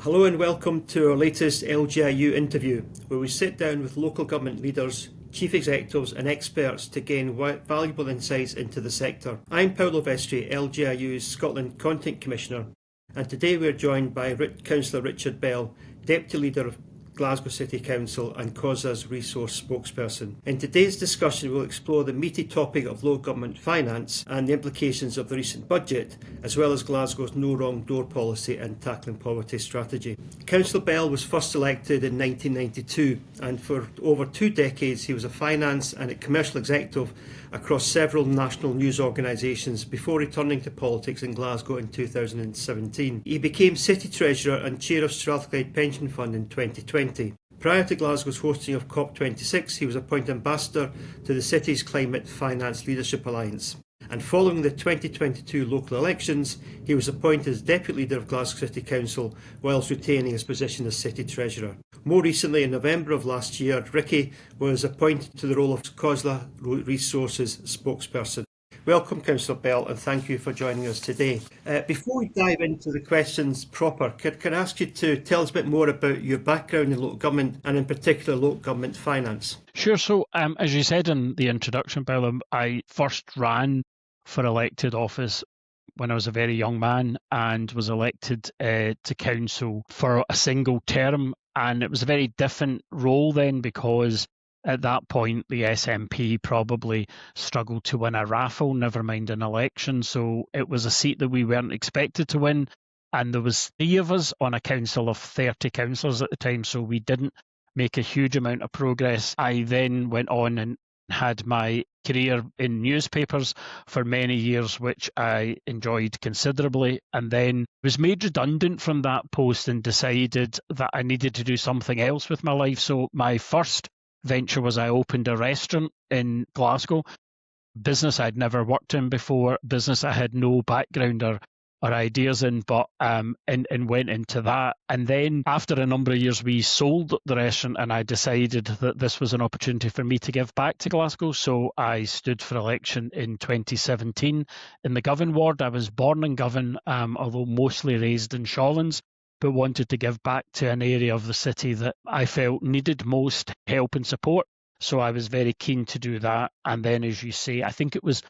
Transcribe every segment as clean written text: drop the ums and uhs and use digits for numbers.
Hello and welcome to our latest LGIU interview, where we sit down with local government leaders, chief executives and experts to gain valuable insights into the sector. I'm Paolo Vestri, LGIU's Scotland Content Commissioner, and today we're joined by Councillor Richard Bell, Deputy Leader of Glasgow City Council and COSLA's Resource Spokesperson. In today's discussion, we'll explore the meaty topic of local government finance and the implications of the recent budget, as well as Glasgow's no wrong door policy and tackling poverty strategy. Councillor Bell was first elected in 1992, and for over 2 decades he was a finance and a commercial executive across several national news organisations before returning to politics in Glasgow in 2017. He became City Treasurer and Chair of Strathclyde Pension Fund in 2020. Prior to Glasgow's hosting of COP26, he was appointed Ambassador to the city's Climate Finance Leadership Alliance. And following the 2022 local elections, he was appointed as Deputy Leader of Glasgow City Council whilst retaining his position as City Treasurer. More recently, in November of last year, Ricky was appointed to the role of COSLA Resources Spokesperson. Welcome, Councillor Bell, and thank you for joining us today. Before we dive into the questions proper, can I ask you to tell us a bit more about your background in local government and in particular local government finance? Sure. So, as you said in the introduction, Paolo, I first ran for elected office when I was a very young man and was elected to council for a single term. And it was a very different role then because at that point, the SNP probably struggled to win a raffle, never mind an election. So it was a seat that we weren't expected to win. And there was 3 of us on a council of 30 councillors at the time. So we didn't make a huge amount of progress. I then went on and had my career in newspapers for many years, which I enjoyed considerably, and then was made redundant from that post and decided that I needed to do something else with my life. So my first venture was I opened a restaurant in Glasgow, business I'd never worked in before, business I had no background or ideas in, but and went into that. And then after a number of years, we sold the restaurant and I decided that this was an opportunity for me to give back to Glasgow. So I stood for election in 2017 in the Govan ward. I was born in Govan, although mostly raised in Shawlands, but wanted to give back to an area of the city that I felt needed most help and support. So I was very keen to do that. And then, as you say, I think it was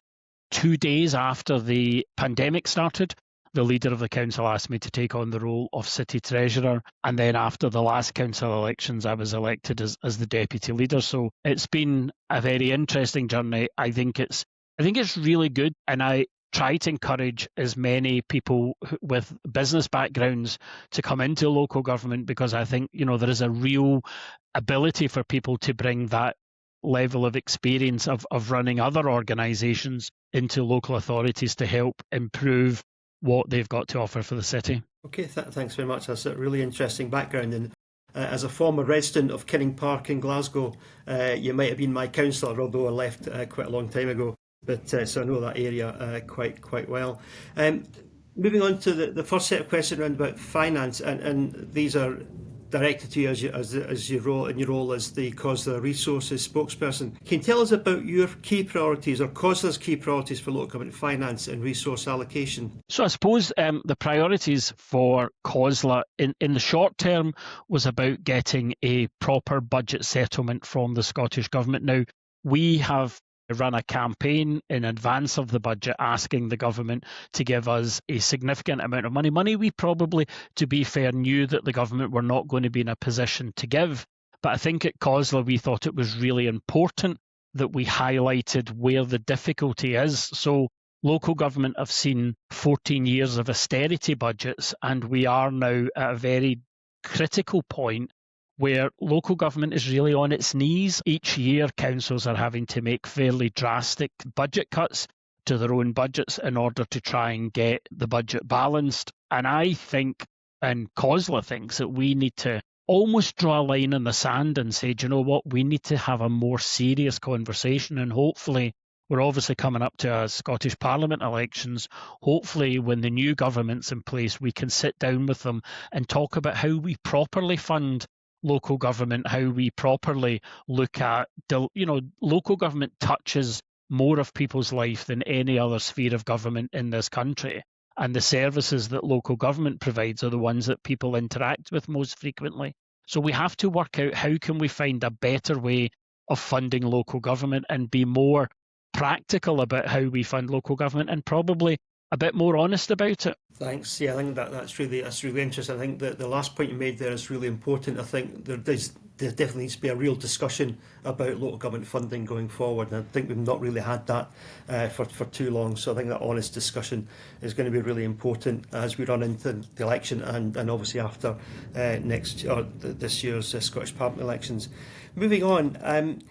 2 days after the pandemic started, the leader of the council asked me to take on the role of City Treasurer. And then after the last council elections, I was elected as the Deputy Leader. So it's been a very interesting journey. I think it's really good. And I try to encourage as many people with business backgrounds to come into local government, because I think, there is a real ability for people to bring that level of experience of running other organisations into local authorities to help improve what they've got to offer for the city. Okay, thanks very much. That's a really interesting background. And as a former resident of Kinning Park in Glasgow, you might have been my councillor, although I left quite a long time ago. But so I know that area quite well. Moving on to the first set of questions around about finance, and these are directed to you as your role as the COSLA Resources Spokesperson. Can you tell us about your key priorities or COSLA's key priorities for local government finance and resource allocation? So I suppose the priorities for COSLA in the short term was about getting a proper budget settlement from the Scottish Government. Now, we have run a campaign in advance of the budget asking the government to give us a significant amount of money we probably, to be fair, knew that the government were not going to be in a position to give. But I think at COSLA we thought it was really important that we highlighted where the difficulty is. So local government have seen 14 years of austerity budgets, and we are now at a very critical point where local government is really on its knees. Each year, councils are having to make fairly drastic budget cuts to their own budgets in order to try and get the budget balanced. And I think, and COSLA thinks, that we need to almost draw a line in the sand and say, do you know what, we need to have a more serious conversation. And hopefully, we're obviously coming up to Scottish Parliament elections. Hopefully, when the new government's in place, we can sit down with them and talk about how we properly fund local government, how we properly look at, local government touches more of people's life than any other sphere of government in this country. and the services that local government provides are the ones that people interact with most frequently. So we have to work out how can we find a better way of funding local government and be more practical about how we fund local government and probably a bit more honest about it. Thanks. Yeah, I think that's really interesting. I think that the last point you made there is really important. I think there definitely needs to be a real discussion about local government funding going forward, and I think we've not really had that for too long. So I think that honest discussion is going to be really important as we run into the election and obviously after this year's Scottish Parliament elections. Moving on.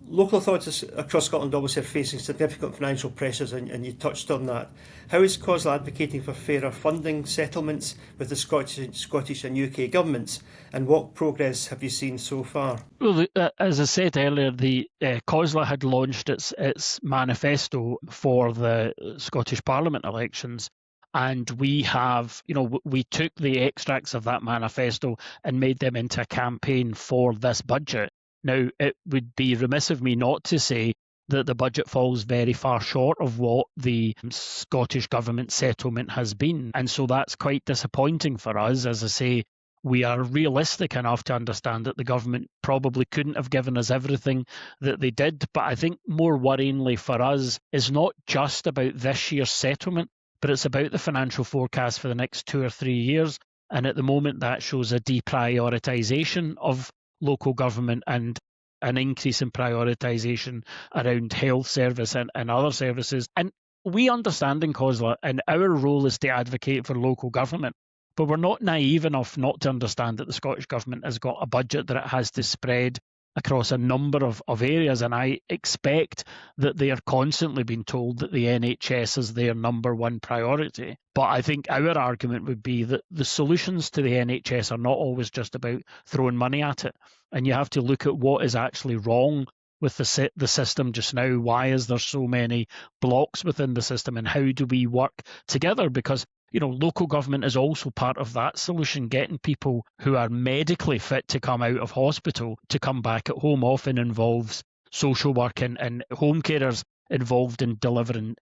Local authorities across Scotland obviously are facing significant financial pressures, and you touched on that. How is COSLA advocating for fairer funding settlements with the Scottish and UK governments, and what progress have you seen so far? Well, as I said earlier, the COSLA had launched its manifesto for the Scottish Parliament elections. And we took the extracts of that manifesto and made them into a campaign for this budget. Now, it would be remiss of me not to say that the budget falls very far short of what the Scottish Government settlement has been. And so that's quite disappointing for us. As I say, we are realistic enough to understand that the government probably couldn't have given us everything that they did. But I think more worryingly for us is not just about this year's settlement, but it's about the financial forecast for the next 2 or 3 years. And at the moment, that shows a deprioritisation of local government and an increase in prioritisation around health service and other services. And we understand in COSLA, and our role is to advocate for local government, but we're not naive enough not to understand that the Scottish Government has got a budget that it has to spread across a number of areas, and I expect that they are constantly being told that the NHS is their number one priority. But I think our argument would be that the solutions to the NHS are not always just about throwing money at it, and you have to look at what is actually wrong with the system just now. Why is there so many blocks within the system, and how do we work together? Because local government is also part of that solution. Getting people who are medically fit to come out of hospital to come back at home often involves social work and home carers involved in delivering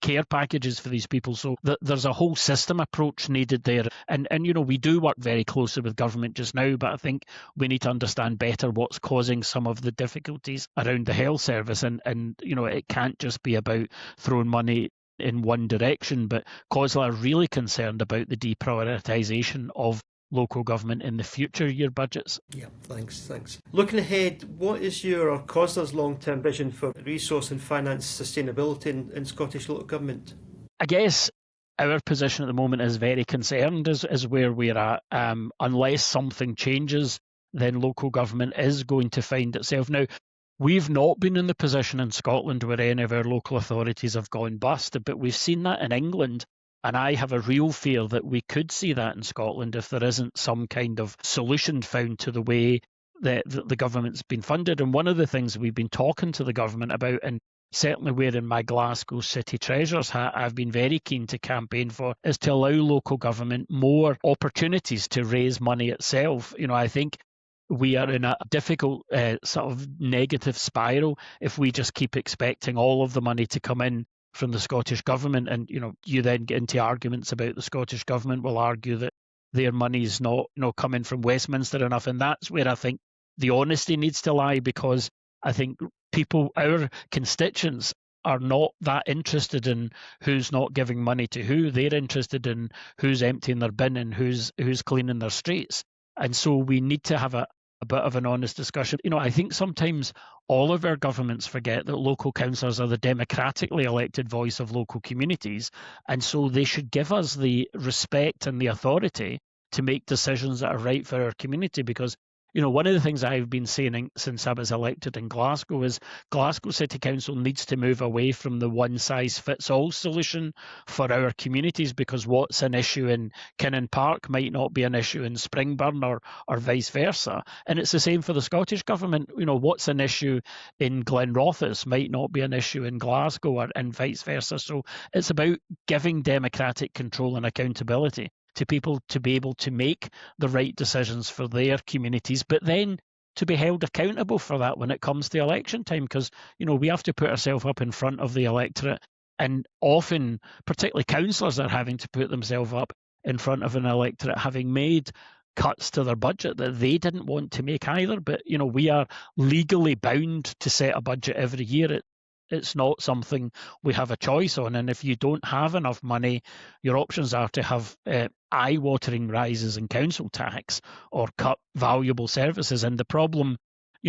care packages for these people. So there's a whole system approach needed there. And we do work very closely with government just now, but I think we need to understand better what's causing some of the difficulties around the health service. And it can't just be about throwing money in one direction, but COSLA are really concerned about the deprioritisation of local government in the future year budgets. Yeah, thanks. Looking ahead, what is your or COSLA's long-term vision for resource and finance sustainability in Scottish local government? I guess our position at the moment is very concerned is where we're at. Unless something changes, then local government is going to find itself. Now, we've not been in the position in Scotland where any of our local authorities have gone bust, but we've seen that in England. And I have a real fear that we could see that in Scotland if there isn't some kind of solution found to the way that the government's been funded. And one of the things we've been talking to the government about, and certainly wearing my Glasgow City Treasurer's hat, I've been very keen to campaign for, is to allow local government more opportunities to raise money itself. I think we are in a difficult sort of negative spiral if we just keep expecting all of the money to come in from the Scottish Government. And, you then get into arguments about the Scottish Government will argue that their money's not coming from Westminster enough. And that's where I think the honesty needs to lie, because I think our constituents are not that interested in who's not giving money to who. They're interested in who's emptying their bin and who's cleaning their streets. And so we need to have a bit of an honest discussion. I think sometimes all of our governments forget that local councillors are the democratically elected voice of local communities. And so they should give us the respect and the authority to make decisions that are right for our community. Because one of the things I've been saying since I was elected in Glasgow is Glasgow City Council needs to move away from the one-size-fits-all solution for our communities, because what's an issue in Kinnan Park might not be an issue in Springburn or vice versa. And it's the same for the Scottish Government. What's an issue in Glenrothes might not be an issue in Glasgow and vice versa. So it's about giving democratic control and accountability to people to be able to make the right decisions for their communities, but then to be held accountable for that when it comes to election time, because we have to put ourselves up in front of the electorate And often, particularly councillors are having to put themselves up in front of an electorate having made cuts to their budget that they didn't want to make either. But, we are legally bound to set a budget every year. It's not something we have a choice on. And if you don't have enough money, your options are to have eye-watering rises in council tax or cut valuable services. And the problem,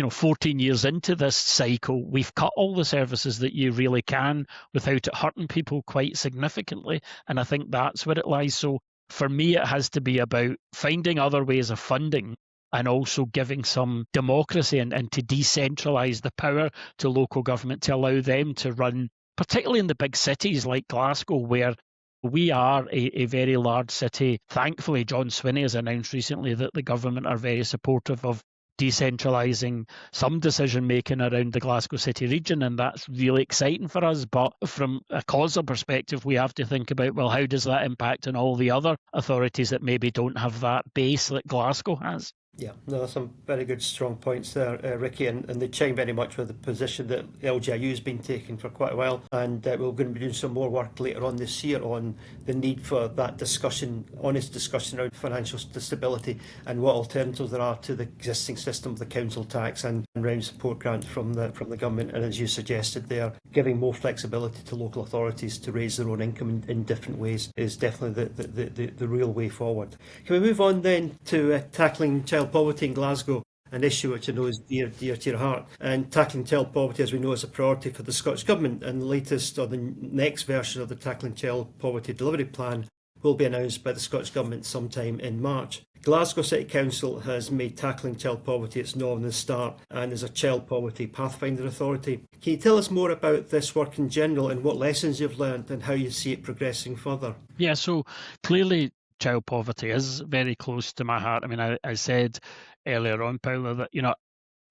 14 years into this cycle, we've cut all the services that you really can without it hurting people quite significantly. And I think that's where it lies. So for me, it has to be about finding other ways of funding and also giving some democracy and to decentralise the power to local government to allow them to run, particularly in the big cities like Glasgow, where we are a very large city. Thankfully, John Swinney has announced recently that the government are very supportive of decentralising some decision making around the Glasgow city region, and that's really exciting for us. But from a COSLA perspective, we have to think about, well, how does that impact on all the other authorities that maybe don't have that base that Glasgow has? Yeah, no, some very good, strong points there, Ricky, and they chime very much with the position that LGIU has been taking for quite a while, and we're going to be doing some more work later on this year on the need for that discussion, honest discussion around financial stability and what alternatives there are to the existing system of the council tax and round support grants from the government, and as you suggested there, giving more flexibility to local authorities to raise their own income in different ways is definitely the real way forward. Can we move on then to tackling child poverty in Glasgow, an issue which I know is dear to your heart, and tackling child poverty, as we know, is a priority for the Scottish Government, and the latest or the next version of the Tackling Child Poverty Delivery Plan will be announced by the Scottish Government sometime in March. Glasgow City Council has made tackling child poverty its northern start and is a child poverty pathfinder authority. Can you tell us more about this work in general and what lessons you've learned and how you see it progressing further? Yeah, so clearly child poverty is very close to my heart. I mean, I said earlier on, Paolo, that,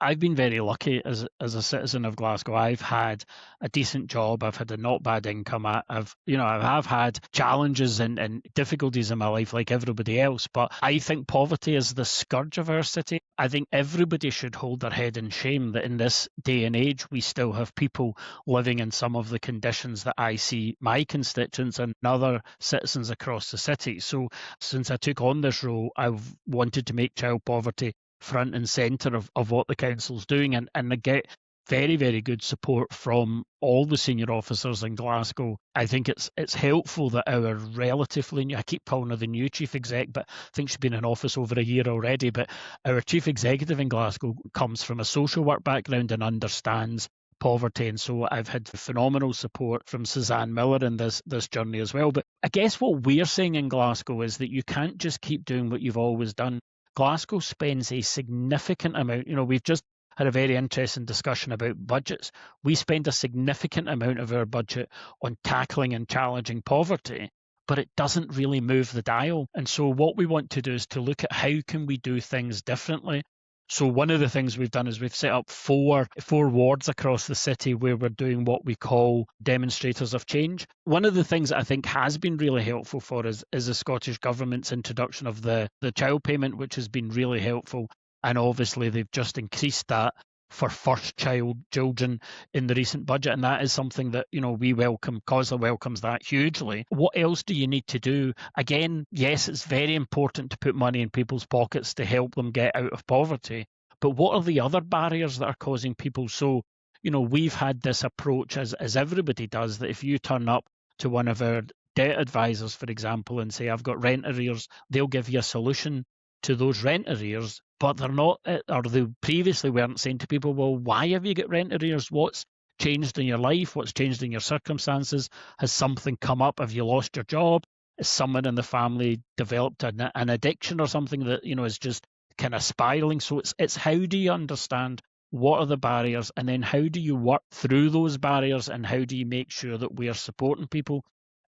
I've been very lucky as a citizen of Glasgow. I've had a decent job. I've had a not bad income. I have had challenges and difficulties in my life like everybody else. But I think poverty is the scourge of our city. I think everybody should hold their head in shame that in this day and age, we still have people living in some of the conditions that I see my constituents and other citizens across the city. So since I took on this role, I've wanted to make child poverty front and centre of what the council's doing, and I get very, very good support from all the senior officers in Glasgow. I think it's helpful that our relatively new, I keep calling her the new chief exec, but I think she's been in office over a year already, but our chief executive in Glasgow comes from a social work background and understands poverty, and so I've had phenomenal support from Suzanne Miller in this journey as well. But I guess what we're saying in Glasgow is that you can't just keep doing what you've always done. Glasgow spends a significant amount, we've just had a very interesting discussion about budgets. We spend a significant amount of our budget on tackling and challenging poverty, but it doesn't really move the dial. And so what we want to do is to look at how can we do things differently. So one of the things we've done is we've set up four wards across the city where we're doing what we call demonstrators of change. One of the things that I think has been really helpful for us is the Scottish Government's introduction of the child payment, which has been really helpful. And obviously they've just increased that for first child children in the recent budget. And that is something that, we welcome. COSLA welcomes that hugely. What else do you need to do? Again, yes, it's very important to put money in people's pockets to help them get out of poverty. But what are the other barriers that are causing people? So, we've had this approach, as everybody does, that if you turn up to one of our debt advisors, for example, and say, I've got rent arrears, they'll give you a solution to those rent arrears, but they're not, or they previously weren't saying to people, well, why have you got rent arrears? What's changed in your life? What's changed in your circumstances? Has something come up? Have you lost your job? Has someone in the family developed an addiction or something that, is just kind of spiraling? So it's how do you understand what are the barriers, and then how do you work through those barriers, and how do you make sure that we are supporting people?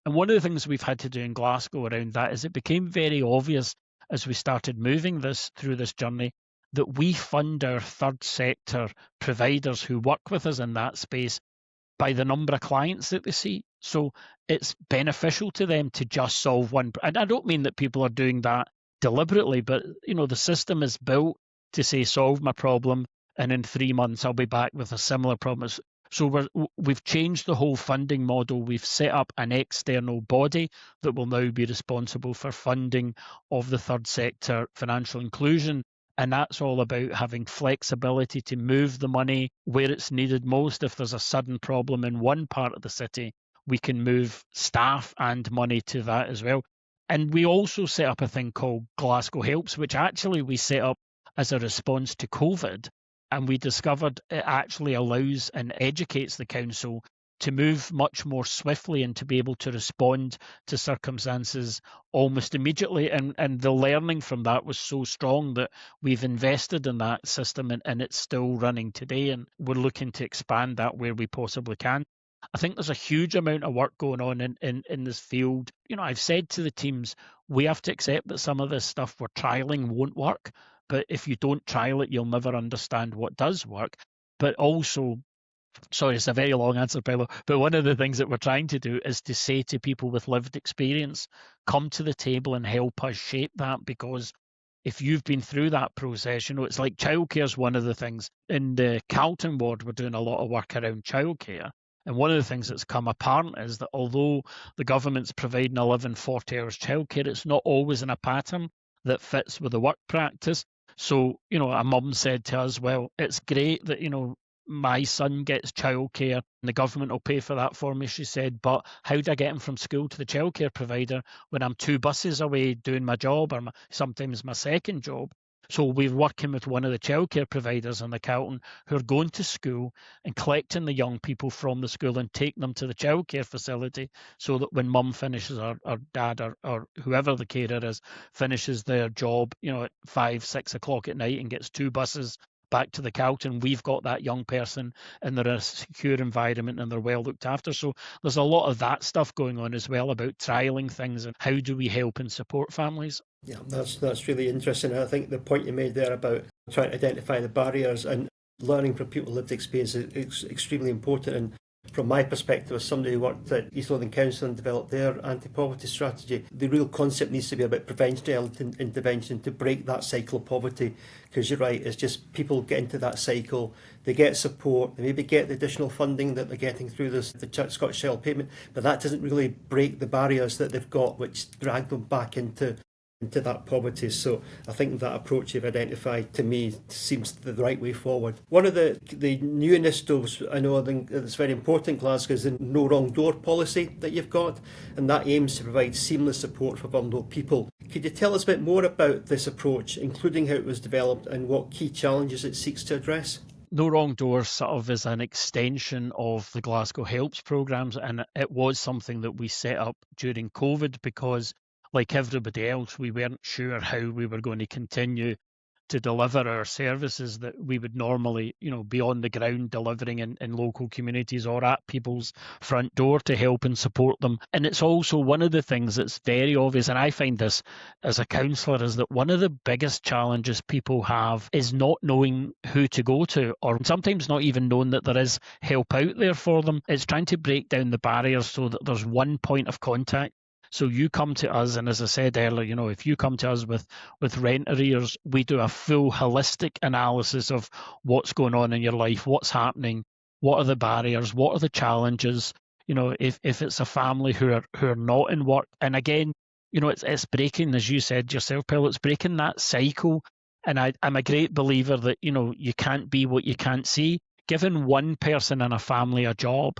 And one of the things we've had to do in Glasgow around that is it became very obvious as we started moving through this journey that we fund our third sector providers who work with us in that space by the number of clients that they see. So it's beneficial to them to just solve one. And I don't mean that people are doing that deliberately, but the system is built to say, solve my problem, and in 3 months I'll be back with a similar problem. So we've changed the whole funding model. We've set up an external body that will now be responsible for funding of the third sector financial inclusion. And that's all about having flexibility to move the money where it's needed most. If there's a sudden problem in one part of the city, we can move staff and money to that as well. And we also set up a thing called Glasgow Helps, which actually we set up as a response to COVID. And we discovered it actually allows and educates the council to move much more swiftly and to be able to respond to circumstances almost immediately. And the learning from that was so strong that we've invested in that system, and it's still running today. And we're looking to expand that where we possibly can. I think there's a huge amount of work going on in this field. I've said to the teams, we have to accept that some of this stuff we're trialing won't work. But if you don't trial it, you'll never understand what does work. But also, sorry, it's a very long answer, Paolo, but one of the things that we're trying to do is to say to people with lived experience, come to the table and help us shape that, because if you've been through that process, it's like childcare is one of the things. In the Carlton ward, we're doing a lot of work around childcare. And one of the things that's come apparent is that although the government's providing 11, 40 hours childcare, it's not always in a pattern that fits with the work practice. So, a mum said to us, well, it's great that, my son gets childcare and the government will pay for that for me, she said, but how do I get him from school to the childcare provider when I'm 2 buses away doing my job, or sometimes my second job? So we're working with one of the childcare providers in the Carlton who are going to school and collecting the young people from the school and taking them to the childcare facility, so that when mum finishes, or dad, or whoever the carer is, finishes their job, at 5, 6 o'clock at night and gets 2 buses back to the Carlton, we've got that young person and they're in a secure environment and they're well looked after. So there's a lot of that stuff going on as well, about trialling things and how do we help and support families. Yeah, that's really interesting. I think the point you made there about trying to identify the barriers and learning from people with lived experience is extremely important. And from my perspective, as somebody who worked at East Lothian Council and developed their anti-poverty strategy, the real concept needs to be about prevention intervention to break that cycle of poverty. Because you're right, it's just people get into that cycle, they get support, they maybe get the additional funding that they're getting through the Scottish Child Payment, but that doesn't really break the barriers that they've got, which drag them back into that poverty. So I think that approach you've identified, to me, seems the right way forward. One of the new initiatives I know that's very important in Glasgow is the no wrong door policy that you've got, and that aims to provide seamless support for vulnerable people. Could you tell us a bit more about this approach, including how it was developed and what key challenges it seeks to address? No Wrong Door sort of is an extension of the Glasgow Helps programmes, and it was something that we set up during COVID because, like everybody else, we weren't sure how we were going to continue to deliver our services that we would normally, be on the ground delivering in local communities or at people's front door to help and support them. And it's also one of the things that's very obvious, and I find this as a councillor, is that one of the biggest challenges people have is not knowing who to go to, or sometimes not even knowing that there is help out there for them. It's trying to break down the barriers so that there's one point of contact. So you come to us, and as I said earlier, if you come to us with rent arrears, we do a full holistic analysis of what's going on in your life, what's happening, what are the barriers, what are the challenges, if it's a family who are not in work. And again, it's breaking, as you said yourself, Paul, it's breaking that cycle. And I'm a great believer that, you can't be what you can't see. Giving one person in a family a job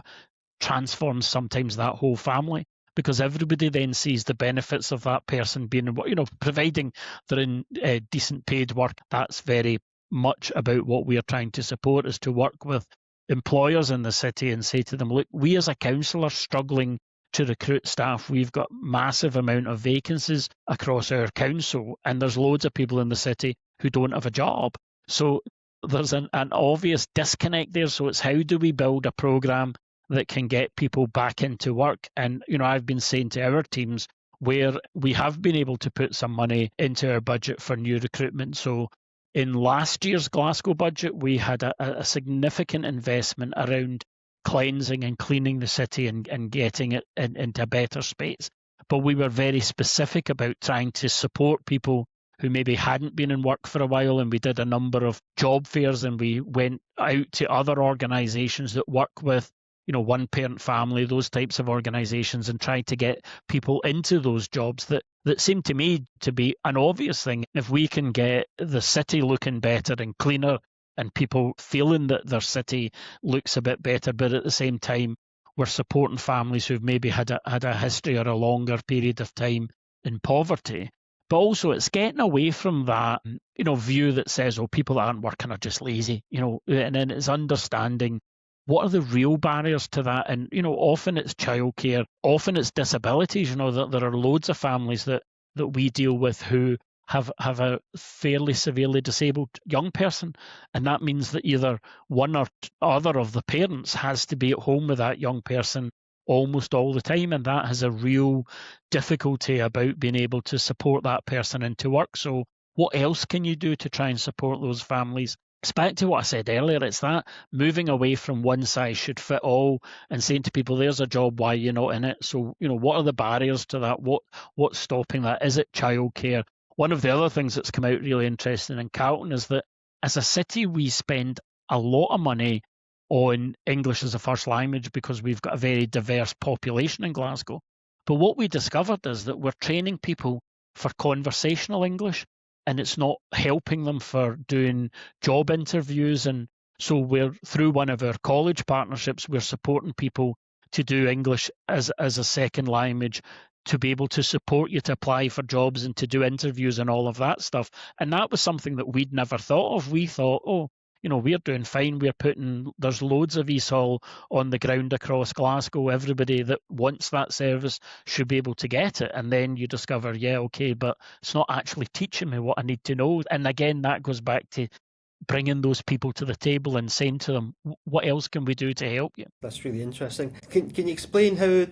transforms sometimes that whole family, because everybody then sees the benefits of that person being, providing they're in decent paid work. That's very much about what we are trying to support, is to work with employers in the city and say to them, look, we as a council are struggling to recruit staff. We've got massive amount of vacancies across our council, and there's loads of people in the city who don't have a job. So there's an obvious disconnect there. So it's, how do we build a programme that can get people back into work? And, I've been saying to our teams, where we have been able to put some money into our budget for new recruitment. So in last year's Glasgow budget, we had a significant investment around cleansing and cleaning the city and getting it into a better space. But we were very specific about trying to support people who maybe hadn't been in work for a while, and we did a number of job fairs, and we went out to other organisations that work with, one parent family, those types of organisations, and tried to get people into those jobs that seemed to me to be an obvious thing. If we can get the city looking better and cleaner and people feeling that their city looks a bit better, but at the same time we're supporting families who've maybe had a history or a longer period of time in poverty. But also it's getting away from that, view that says, oh, people that aren't working are just lazy, and then it's understanding what are the real barriers to that. And, often it's childcare, often it's disabilities, that there are loads of families that we deal with who have a fairly severely disabled young person. And that means that either one or other of the parents has to be at home with that young person almost all the time. And that has a real difficulty about being able to support that person into work. So what else can you do to try and support those families? It's back to what I said earlier. It's that moving away from one size should fit all and saying to people, there's a job, why are you not in it? So, what are the barriers to that? What's stopping that? Is it childcare? One of the other things that's come out really interesting in Carlton is that as a city, we spend a lot of money on English as a first language because we've got a very diverse population in Glasgow. But what we discovered is that we're training people for conversational English, and it's not helping them for doing job interviews. And so we're, through one of our college partnerships, we're supporting people to do English as a second language, to be able to support you to apply for jobs and to do interviews and all of that stuff. And that was something that we'd never thought of. We thought, we're doing fine. There's loads of ESOL on the ground across Glasgow. Everybody that wants that service should be able to get it. And then you discover, but it's not actually teaching me what I need to know. And again, that goes back to bringing those people to the table and saying to them, what else can we do to help you? That's really interesting. Can you explain how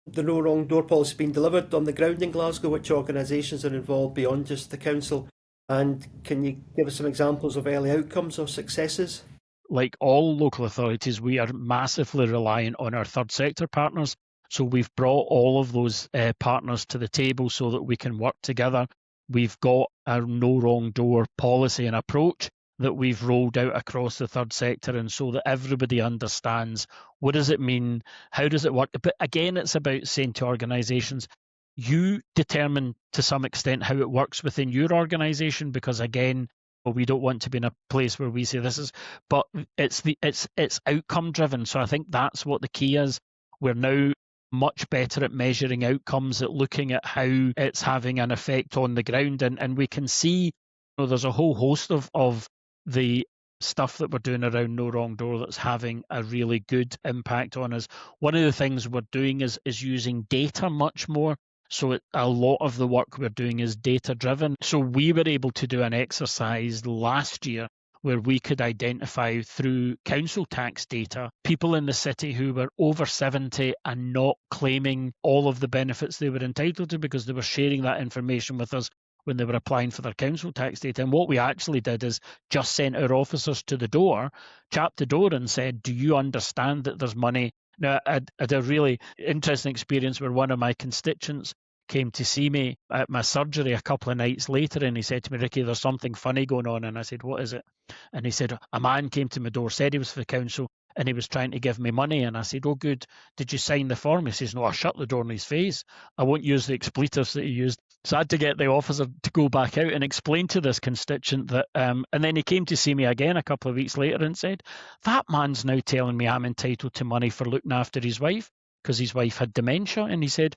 the No Wrong Door policy has been delivered on the ground in Glasgow? Which organisations are involved beyond just the council? And can you give us some examples of early outcomes or successes? Like all local authorities, we are massively reliant on our third sector partners. So we've brought all of those partners to the table so that we can work together. We've got a No Wrong Door policy and approach that we've rolled out across the third sector, and so that everybody understands what does it mean, how does it work. But again, it's about saying to organisations, you determine to some extent how it works within your organisation, because again, we don't want to be in a place where we say this is, but it's outcome driven. So I think that's what the key is. We're now much better at measuring outcomes, at looking at how it's having an effect on the ground, and we can see there's a whole host of the stuff that we're doing around No Wrong Door that's having a really good impact on us. One of the things we're doing is using data much more. So a lot of the work we're doing is data driven. So we were able to do an exercise last year where we could identify through council tax data people in the city who were over 70 and not claiming all of the benefits they were entitled to because they were sharing that information with us when they were applying for their council tax data. And what we actually did is just sent our officers to the door, chapped the door and said, do you understand that there's money? Now, I had a really interesting experience where one of my constituents came to see me at my surgery a couple of nights later, and he said to me, Ricky, there's something funny going on. And I said, what is it? And he said, a man came to my door, said he was for the council, and he was trying to give me money. And I said, oh, good. Did you sign the form? He says, no, I shut the door in his face. I won't use the expletives that he used. So I had to get the officer to go back out and explain to this constituent that, and then he came to see me again a couple of weeks later and said, that man's now telling me I'm entitled to money for looking after his wife because his wife had dementia. And he said,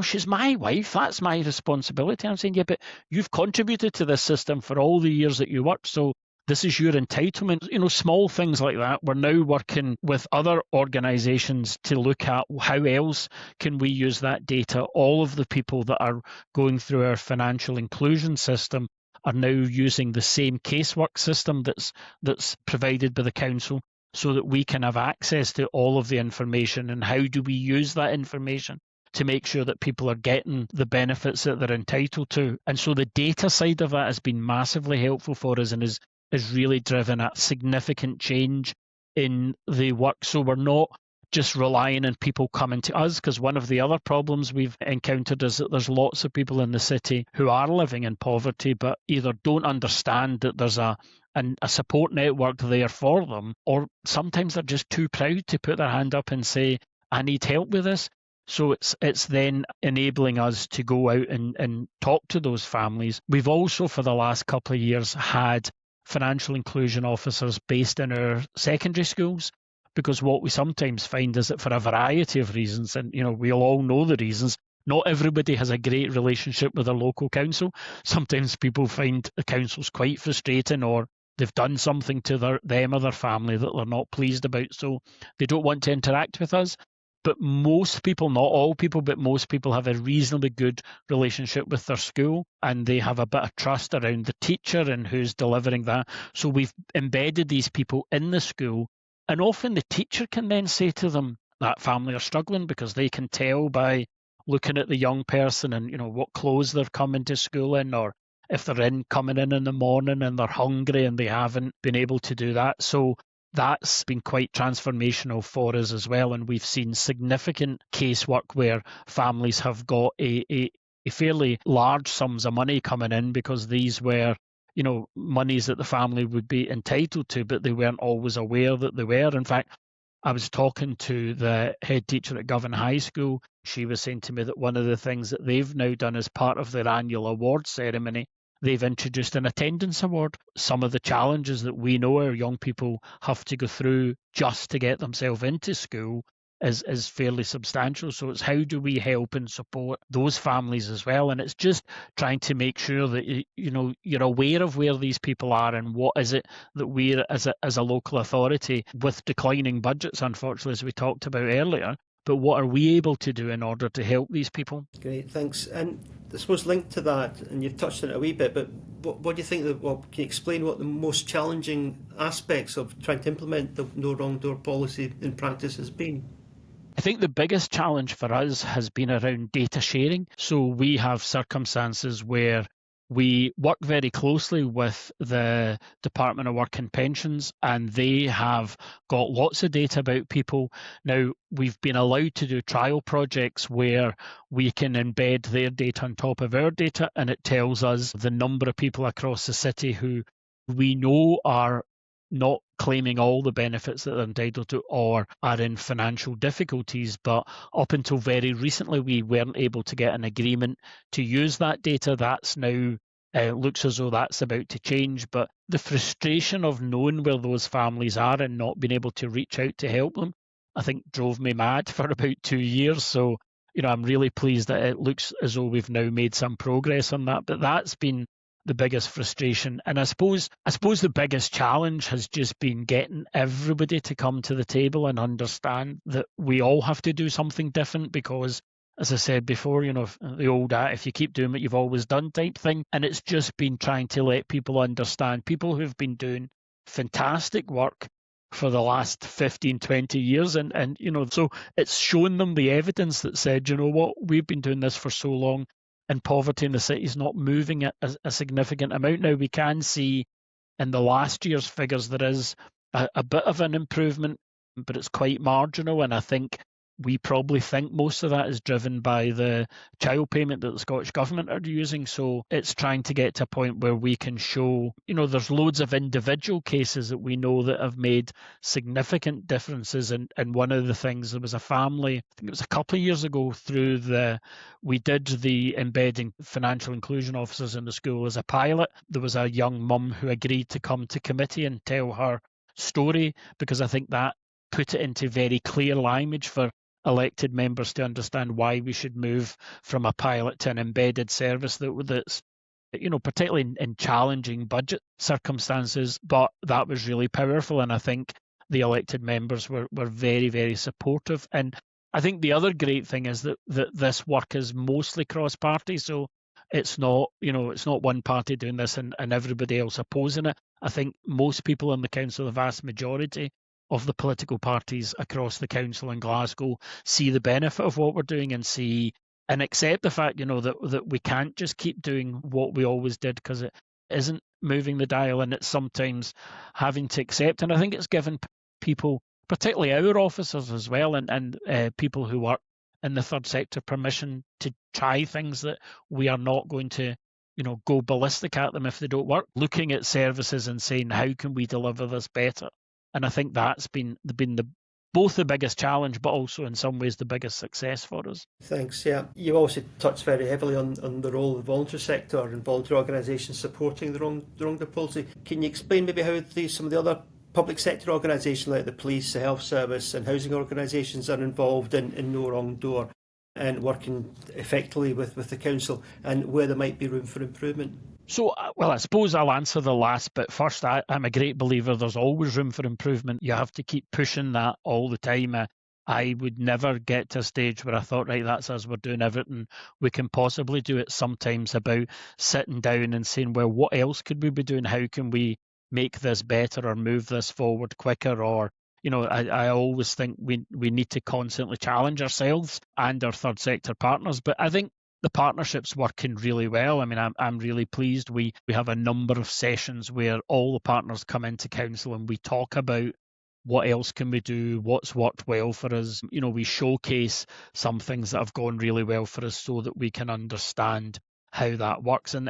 she's my wife. That's my responsibility. I'm saying, yeah, but you've contributed to this system for all the years that you worked. So this is your entitlement. Small things like that. We're now working with other organisations to look at how else can we use that data. All of the people that are going through our financial inclusion system are now using the same casework system that's provided by the council so that we can have access to all of the information. And how do we use that information to make sure that people are getting the benefits that they're entitled to? And so the data side of that has been massively helpful for us and is really driven a significant change in the work. So we're not just relying on people coming to us, because one of the other problems we've encountered is that there's lots of people in the city who are living in poverty but either don't understand that there's a support network there for them, or sometimes they're just too proud to put their hand up and say, I need help with this. So it's then enabling us to go out and talk to those families. We've also, for the last couple of years, had financial inclusion officers based in our secondary schools, because what we sometimes find is that for a variety of reasons, and we'll all know the reasons, not everybody has a great relationship with their local council. Sometimes people find the council's quite frustrating, or they've done something to them or their family that they're not pleased about, so they don't want to interact with us. But most people, not all people, but most people have a reasonably good relationship with their school, and they have a bit of trust around the teacher and who's delivering that. So we've embedded these people in the school, and often the teacher can then say to them, that family are struggling, because they can tell by looking at the young person and what clothes they're coming to school in, or if they're coming in the morning and they're hungry and they haven't been able to do that. So that's been quite transformational for us as well, and we've seen significant casework where families have got a fairly large sums of money coming in, because these were monies that the family would be entitled to, but they weren't always aware that they were. In fact, I was talking to the head teacher at Govan High School. She was saying to me that one of the things that they've now done as part of their annual award ceremony, they've introduced an attendance award. Some of the challenges that we know our young people have to go through just to get themselves into school is fairly substantial. So it's how do we help and support those families as well? And it's just trying to make sure that you're aware of where these people are and what is it that we're as a local authority, with declining budgets, unfortunately, as we talked about earlier. But what are we able to do in order to help these people? Great, thanks. And I suppose linked to that, and you've touched on it a wee bit, but what do you think, can you explain what the most challenging aspects of trying to implement the no wrong door policy in practice has been? I think the biggest challenge for us has been around data sharing. So we have circumstances where we work very closely with the Department of Work and Pensions, and they have got lots of data about people. Now, we've been allowed to do trial projects where we can embed their data on top of our data, and it tells us the number of people across the city who we know are not claiming all the benefits that they're entitled to or are in financial difficulties. But up until very recently, we weren't able to get an agreement to use that data. That's now looks as though that's about to change. But the frustration of knowing where those families are and not being able to reach out to help them, I think drove me mad for about 2 years. So, I'm really pleased that it looks as though we've now made some progress on that. But that's been the biggest frustration. And I suppose the biggest challenge has just been getting everybody to come to the table and understand that we all have to do something different, because, as I said before, the old if you keep doing what you've always done type thing. And it's just been trying to let people understand, people who've been doing fantastic work for the last 15, 20 years. And so it's shown them the evidence that said, we've been doing this for so long, and poverty in the city is not moving at a significant amount. Now, we can see in the last year's figures there is a bit of an improvement, but it's quite marginal. And I think we probably think most of that is driven by the child payment that the Scottish Government are using. So it's trying to get to a point where we can show, there's loads of individual cases that we know that have made significant differences. And one of the things, there was a family, I think it was a couple of years ago, we did the embedding financial inclusion officers in the school as a pilot. There was a young mum who agreed to come to committee and tell her story, because I think that put it into very clear language for elected members to understand why we should move from a pilot to an embedded service that's particularly in challenging budget circumstances. But that was really powerful, and I think the elected members were very, very supportive. And I think the other great thing is that this work is mostly cross-party, so it's not one party doing this and everybody else opposing it. I think most people in the council, the vast majority of the political parties across the council in Glasgow, see the benefit of what we're doing and accept the fact, that we can't just keep doing what we always did, because it isn't moving the dial, and it's sometimes having to accept. And I think it's given people, particularly our officers as well, and people who work in the third sector, permission to try things that we are not going to, go ballistic at them if they don't work. Looking at services and saying, how can we deliver this better? And I think that's been both the biggest challenge, but also in some ways the biggest success for us. Thanks. Yeah, you also touched very heavily on the role of the voluntary sector and voluntary organisations supporting the wrongdoer policy. Can you explain maybe how some of the other public sector organisations like the police, the health service and housing organisations are involved in No Wrong Door and working effectively with the council, and where there might be room for improvement? So, well, I suppose I'll answer the last bit first. I'm a great believer there's always room for improvement. You have to keep pushing that all the time. I would never get to a stage where I thought, right, that's us, we're doing everything we can possibly do. It's sometimes about sitting down and saying, well, what else could we be doing? How can we make this better or move this forward quicker? Or, I always think we need to constantly challenge ourselves and our third sector partners. But I think the partnership's working really well. I mean, I'm really pleased. We have a number of sessions where all the partners come into council and we talk about what else can we do, what's worked well for us. We showcase some things that have gone really well for us so that we can understand how that works. And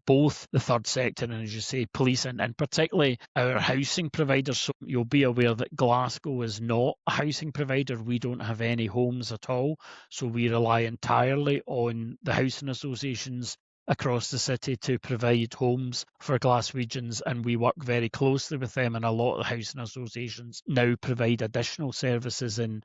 both the third sector and, as you say, police and particularly our housing providers. So you'll be aware that Glasgow is not a housing provider. We don't have any homes at all. So we rely entirely on the housing associations across the city to provide homes for Glaswegians, and we work very closely with them, and a lot of the housing associations now provide additional services in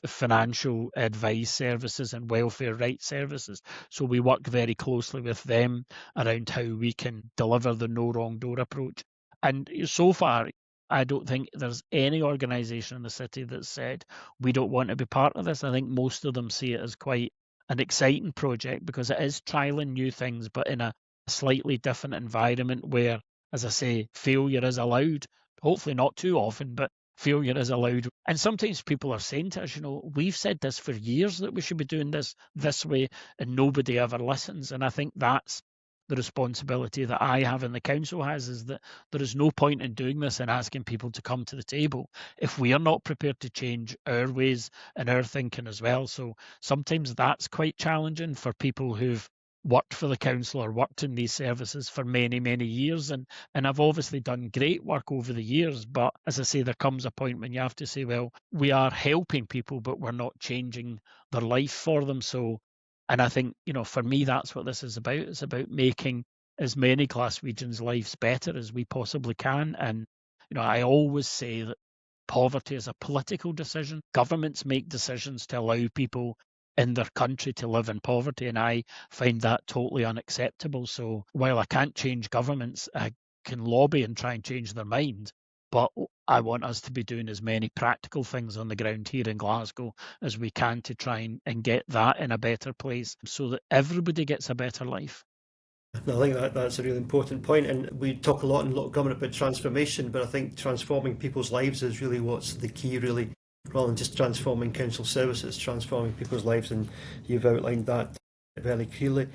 financial advice services and welfare rights services. So we work very closely with them around how we can deliver the No Wrong Door approach. And so far, I don't think there's any organisation in the city that said we don't want to be part of this. I think most of them see it as quite an exciting project because it is trialling new things, but in a slightly different environment where, as I say, failure is allowed. Hopefully not too often, but failure is allowed. And sometimes people are saying to us, we've said this for years that we should be doing this way, and nobody ever listens. And I think that's the responsibility that I have and the council has, is that there is no point in doing this and asking people to come to the table if we are not prepared to change our ways and our thinking as well. So sometimes that's quite challenging for people who've worked for the council or worked in these services for many, many years. And I've obviously done great work over the years. But as I say, there comes a point when you have to say, well, we are helping people, but we're not changing their life for them. So, and I think, for me, that's what this is about. It's about making as many Glaswegians' lives better as we possibly can. And, I always say that poverty is a political decision. Governments make decisions to allow people in their country to live in poverty, and I find that totally unacceptable. So while I can't change governments, I can lobby and try and change their mind. But I want us to be doing as many practical things on the ground here in Glasgow as we can to try and get that in a better place so that everybody gets a better life. No, I think that's a really important point, and we talk a lot in local government about transformation, but I think transforming people's lives is really what's the key, really, rather than just transforming council services, transforming people's lives, and you've outlined that very clearly.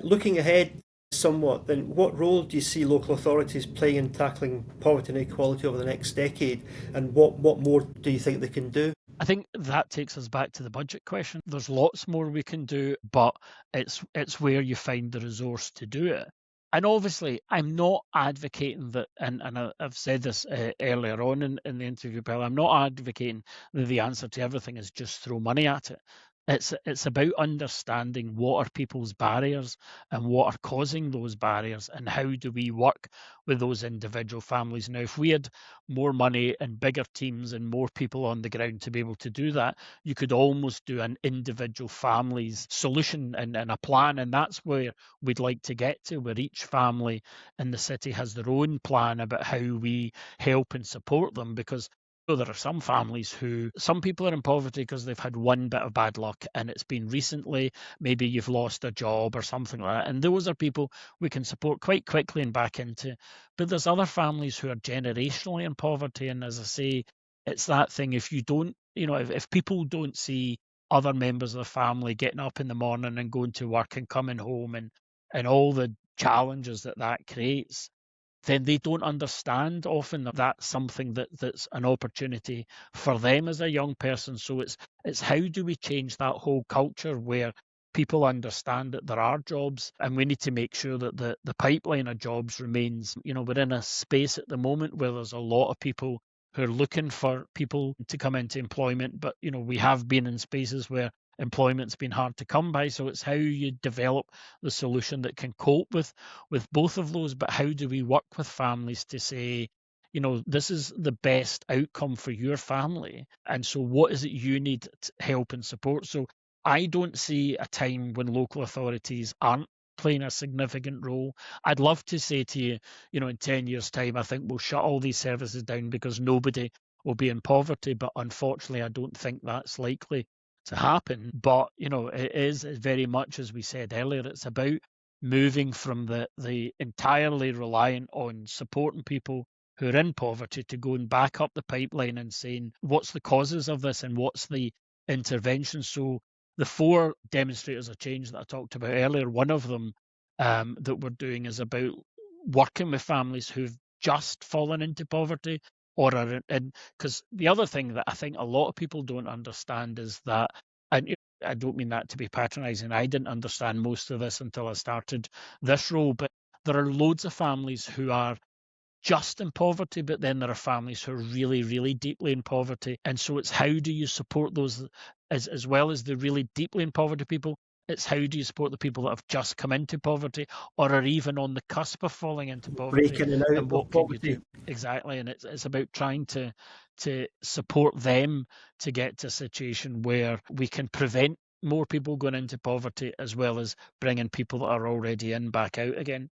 Looking ahead somewhat, then, what role do you see local authorities playing in tackling poverty and inequality over the next decade, and what more do you think they can do? I think that takes us back to the budget question. There's lots more we can do, but it's where you find the resource to do it. And obviously, I'm not advocating that, and I've said this earlier on in the interview, Paolo, I'm not advocating that the answer to everything is just throw money at it. It's about understanding what are people's barriers and what are causing those barriers, and how do we work with those individual families. Now, if we had more money and bigger teams and more people on the ground to be able to do that, you could almost do an individual family's solution and a plan, and that's where we'd like to get to, where each family in the city has their own plan about how we help and support them. Because there are some families some people are in poverty because they've had one bit of bad luck and it's been recently, maybe you've lost a job or something like that. And those are people we can support quite quickly and back into. But there's other families who are generationally in poverty. And as I say, it's that thing, if you don't, if people don't see other members of the family getting up in the morning and going to work and coming home and all the challenges that creates, then they don't understand often that that's something that's an opportunity for them as a young person. So it's how do we change that whole culture where people understand that there are jobs, and we need to make sure that the pipeline of jobs remains. We're in a space at the moment where there's a lot of people who are looking for people to come into employment, but we have been in spaces where employment's been hard to come by. So it's how you develop the solution that can cope with both of those. But how do we work with families to say, this is the best outcome for your family, and so what is it you need help and support? So I don't see a time when local authorities aren't playing a significant role. I'd love to say to you, in 10 years' time, I think we'll shut all these services down because nobody will be in poverty. But unfortunately, I don't think that's likely to happen. But, it is very much, as we said earlier, it's about moving from the entirely reliant on supporting people who are in poverty to going back up the pipeline and saying, what's the causes of this and what's the intervention? So the 4 demonstrators of change that I talked about earlier, one of them that we're doing is about working with families who've just fallen into poverty, or are in, because the other thing that I think a lot of people don't understand is that, and I don't mean that to be patronising, I didn't understand most of this until I started this role, but there are loads of families who are just in poverty, but then there are families who are really, really deeply in poverty. And so it's how do you support those as well as the really deeply in poverty people? It's how do you support the people that have just come into poverty or are even on the cusp of falling into poverty? Breaking and out And what of can you poverty. do? Exactly. And it's about trying to support them to get to a situation where we can prevent more people going into poverty as well as bringing people that are already in back out again.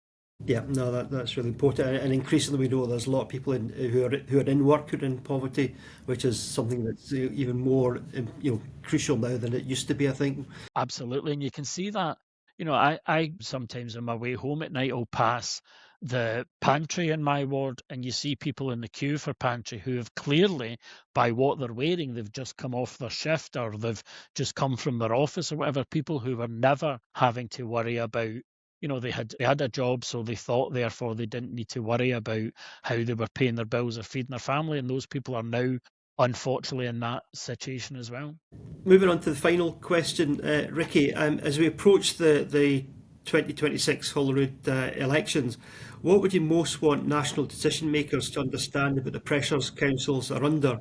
Yeah, no, that's really important, and increasingly we know there's a lot of people who are in work who are in poverty, which is something that's even more crucial now than it used to be, I think. Absolutely, and you can see that. I sometimes on my way home at night will pass the pantry in my ward, and you see people in the queue for pantry who have clearly, by what they're wearing, they've just come off their shift or they've just come from their office or whatever. People who were never having to worry about. They had a job, so they thought therefore they didn't need to worry about how they were paying their bills or feeding their family, and those people are now unfortunately in that situation as well. Moving on to the final question, Ricky, as we approach the 2026 Holyrood elections, what would you most want national decision makers to understand about the pressures councils are under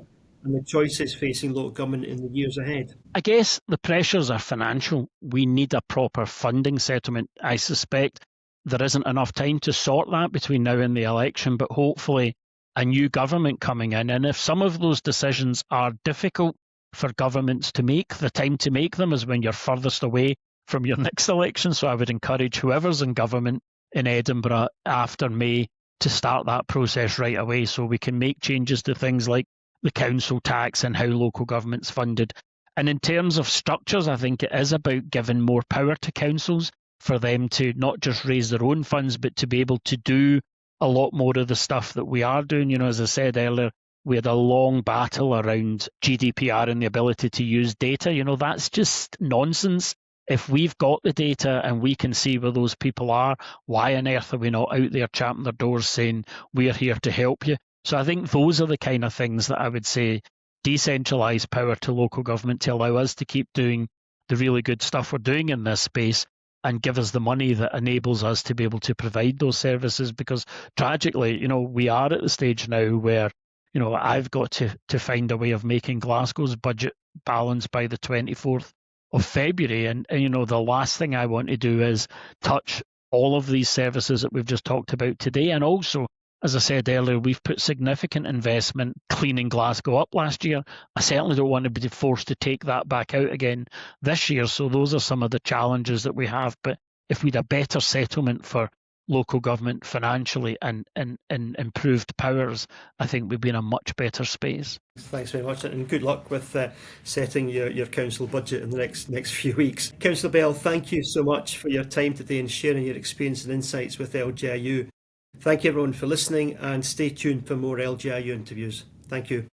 and the choices facing local government in the years ahead? I guess the pressures are financial. We need a proper funding settlement. I suspect there isn't enough time to sort that between now and the election, but hopefully a new government coming in. And if some of those decisions are difficult for governments to make, the time to make them is when you're furthest away from your next election. So I would encourage whoever's in government in Edinburgh after May to start that process right away so we can make changes to things like the council tax and how local government's funded. And in terms of structures, I think it is about giving more power to councils for them to not just raise their own funds, but to be able to do a lot more of the stuff that we are doing. As I said earlier, we had a long battle around GDPR and the ability to use data. That's just nonsense. If we've got the data and we can see where those people are, why on earth are we not out there champing their doors saying, we're here to help you? So I think those are the kind of things that I would say decentralise power to local government to allow us to keep doing the really good stuff we're doing in this space and give us the money that enables us to be able to provide those services. Because tragically, we are at the stage now where, I've got to find a way of making Glasgow's budget balance by the 24th of February. And the last thing I want to do is touch all of these services that we've just talked about today. And also, as I said earlier, we've put significant investment cleaning Glasgow up last year. I certainly don't want to be forced to take that back out again this year. So those are some of the challenges that we have. But if we had a better settlement for local government financially and improved powers, I think we'd be in a much better space. Thanks very much, and good luck with setting your council budget in the next few weeks. Councillor Bell, thank you so much for your time today and sharing your experience and insights with LGIU. Thank you everyone for listening, and stay tuned for more LGIU interviews. Thank you.